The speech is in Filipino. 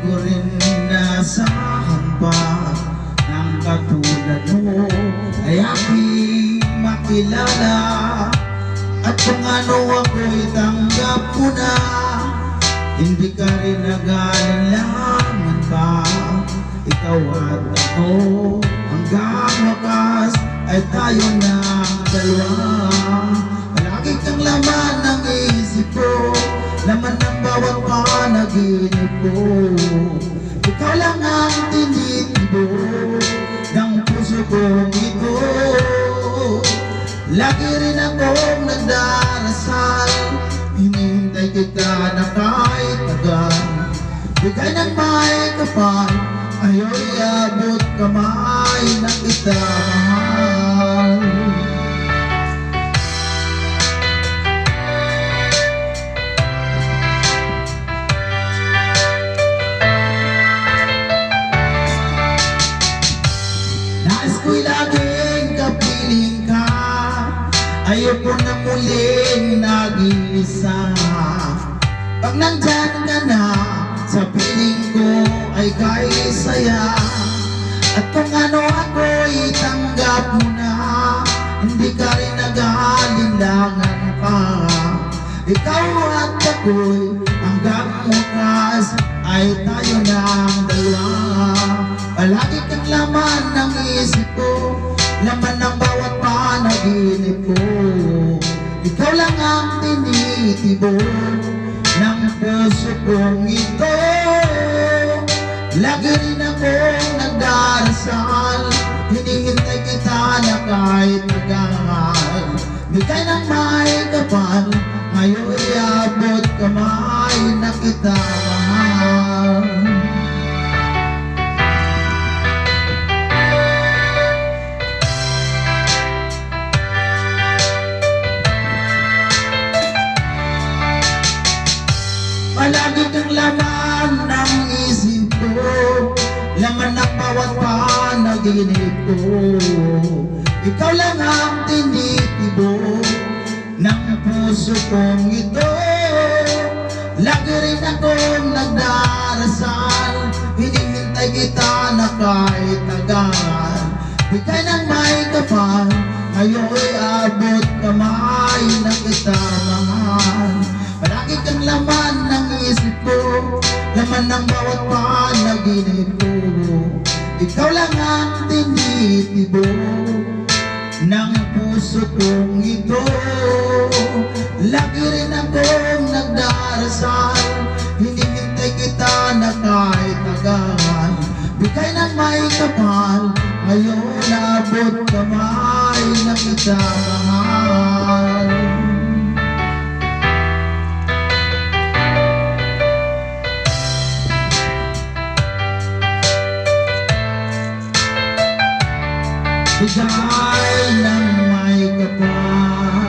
ko rin nasahan pa ng katulad mo ay aking makilala. At kung ano ako'y tanggap mo na, hindi ka rin nag-aalinlangan pa. Ikaw at ako hanggang wakas ay tayo na dalawa. Palagi kang laman ng isip ko, laman ng bawat panaginip ko. Ikaw lang ang tinitibo ng puso kong ito. Lagi rin akong nagdarasal, hinihintay kita na kahit tagal. Bigay ng may kapal, ayo'y abot kamay na kita mahal. Nais ko'y laging kapiling ka, ayoko na muling nag-iisa. Pag nandyan ka na, sa piling ko ay kay saya. At kung ano ako'y tanggap mo na, hindi ka rin nag-aalinlangan pa. Ikaw at ako'y hanggang wakas ay tayo ng dalawa. Palagi kang laman ng isip ko, laman ng bawat panaginip ko. Ikaw lang ang tinitibo ng puso kong ito. Lagi rin akong nagdarasal, hinihintay kita na kahit tagal. Bigay ng may kapal, ngayon'y abot kamay na kita mahal. Palagi kang laman ng isip ko, laman ng bawat panaginip ko. Ikaw lang ang tinitibo ng puso kong ito. Lagi rin akong nagdarasal, hinihintay kita na kahit tagal. Bigay ng may kapal, ngayon'y abot kamay na kita mahal. Palagi kang laman ng isip ko, laman ng bawat panaginip ko. Ikaw lang ang tinitibo ng puso kong ito. Lagi rin akong nagdarasal, hinihintay kita na kahit tagal. Bigay ng may kapal, ngayon abot kamay na kita mahal. Bigay ng may kapal,